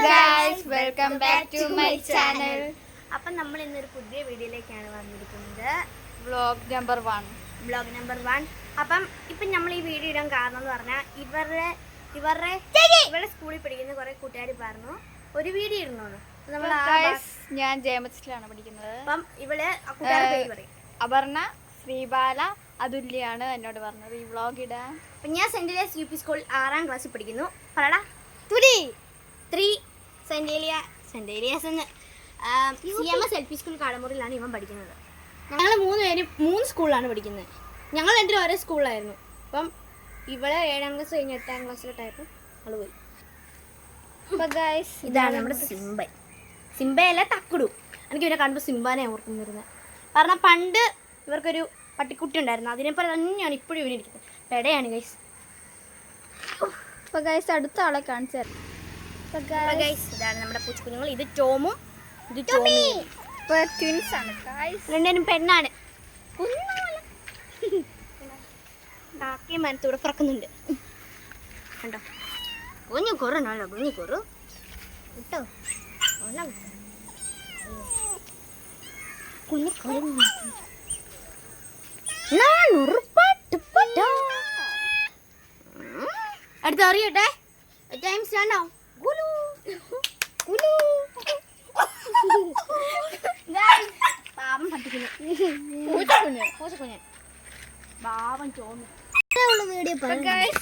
guys, welcome back to my channel. അപ്പം നമ്മൾ ഇന്നൊരു പുതിയ വീഡിയോയിലേക്കാണ് വന്നിരിക്കുന്നത്. Vlog number 1. അപ്പം ഇപ്പം നമ്മൾ ഈ വീഡിയോ ഇടാൻ കാരണം എന്ന് പറഞ്ഞാൽ ഇവരുടെ സ്കൂളിൽ പഠിക്കുന്ന കുറേ കൂട്ടുകാർ പറഞ്ഞു ഒരു വീഡിയോ ഇടുന്നു. ഞാൻ ജയമച്ചിലാണ് പഠിക്കുന്നത്. അപ്പം ഇവള് കൂട്ടുകാരുടെ പേര് പറയും. അപർണ, ശ്രീബാല, അതുല്യാണ് എന്നോട് പറഞ്ഞത് ഈ വ്ളോഗ് ഇടാൻ. അപ്പം ഞാൻ Saint Elias U P school 6ാം ക്ലാസ്സിൽ പഠിക്കുന്നു. പറടാ 3 സെന്റ് ഏലിയാസ് എന്ന് CMS LP സ്കൂൾ കാടമുറിയിലാണ് ഇവൻ പഠിക്കുന്നത്. ഞങ്ങൾ 3 പേരും 3 സ്കൂളിലാണ് പഠിക്കുന്നത്. ഞങ്ങൾ രണ്ടും ഒരേ സ്കൂളിലായിരുന്നു. അപ്പം ഇവളെ 7ാം ക്ലാസ് കഴിഞ്ഞ് 8ാം ക്ലാസ്സിലോട്ടായപ്പോൾ അവൾ പോയി. ഇതാണ് നമ്മുടെ സിംബയല്ല തക്കുടു. എനിക്ക് ഇവനെ കണ്ടു സിംബാനെ ഓർക്കുന്നിരുന്നത്. കാരണം പണ്ട് ഇവർക്കൊരു പട്ടിക്കുട്ടി ഉണ്ടായിരുന്നു. അതിനെപ്പോലെ തന്നെയാണ് ഇപ്പോഴും ഇവനിരിക്കുന്നത്. പെടയാണ് ഗൈസ്. അടുത്ത ആളെ കാണിച്ചു തരാം. ഇതാണ് നമ്മുടെ പൂച്ചക്കുഞ്ഞുങ്ങൾ. ഇത് ടോമും ഇത് ട്വിൻസ് ആണ്. രണ്ടുപേരും പെണ്ണാണ്. കാക്കയും മനത്തൂടെ പറക്കുന്നുണ്ട് കണ്ടോ. കുഞ്ഞു കുറണല്ലോ കുഞ്ഞു കുറു കിട്ടോ കുഞ്ഞു കുറ അടുത്ത് അറിയട്ടെ. ടൈംസ് രണ്ടോ പാവം പട്ടിക്കുന്നു പൂച്ചക്കുഞ്ഞ് പാവം ചോന്നു.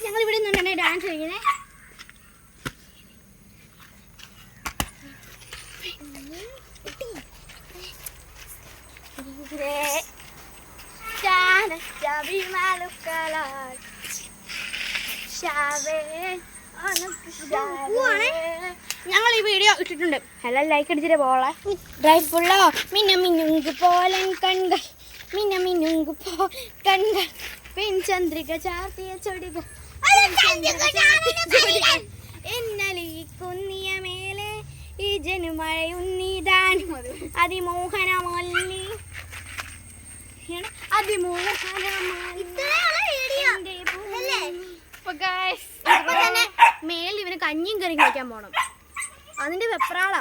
ഞങ്ങൾ ഇവിടെ നിന്നാണ് ഡാൻസ് കളിക്കുന്നത്. ഞങ്ങൾ ഈ വീഡിയോ ഇട്ടിട്ടുണ്ട്. എല്ലാം ലൈക്ക് അടിച്ചിട്ട് പോളെ. ഡ്രൈഫുള്ളോ മിന്നുങ്ക് പോലൻ കൺകൾ മിന്നുങ്ക് കൺകൾ പിൻചന്ദ്രിക ചാർത്തിയ ചൊടികൾ എന്നലീ കുന്നിയ മേലെ ഈ ജനുമഴയുന്നീതാൻ അതിമോഹനമല്ലി മേലിൽ ഇവന് കഞ്ഞിയും കറിയും കഴിക്കാൻ പോണം. അതിന്റെ വെപ്രാളാ.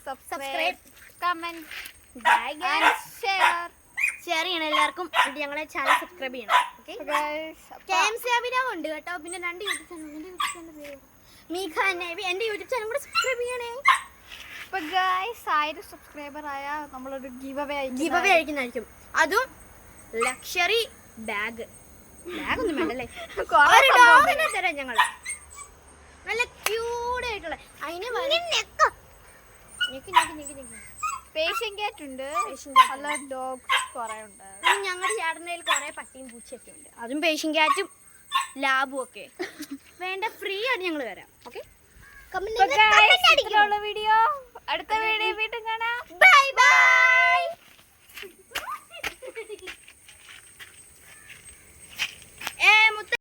സബ്സ്ക്രൈബ്, കമന്റ്, ഷെയർ ചെയ്യണം എല്ലാവർക്കും. ഞങ്ങളെ ചാനൽ സബ്സ്ക്രൈബ് ചെയ്യണം. ഉണ്ട് കേട്ടോ. പിന്നെ 2 യൂട്യൂബ് ചാനൽ. മീഖ നേവി എന്റെ യൂട്യൂബ് ചാനൽ കൂടെ സബ്സ്ക്രൈബ് ചെയ്യണേ. 1000 സബ്സ്ക്രൈബർ ആയാൽ നമ്മളൊരു ഗിവ് അവേ അയക്കുന്നതായിരിക്കും. അതും ലക്ഷറി ബാഗ് ഒന്നും വേണ്ടല്ലേ. തരാം ഞങ്ങള്. നല്ല ക്യൂട്ടായിട്ടുള്ള അതിന് പേഷ്യൻ ക്യാറ്റ് ഉണ്ട്. ഡോഗ്സ് കുറെ ഉണ്ട്. ഞങ്ങളുടെ ചേട്ടൻ്റെ കുറെ പട്ടിയും പൂച്ചയൊക്കെ ഉണ്ട്. അതും പേഷ്യൻ ക്യാറ്റും ലാബും ഒക്കെ വേണ്ട. ഫ്രീ ആയിട്ട് ഞങ്ങൾ വരാം. ഓക്കെ. വീഡിയോ അടുത്ത വീഡിയോ വീണ്ടും കാണാം. ബൈ.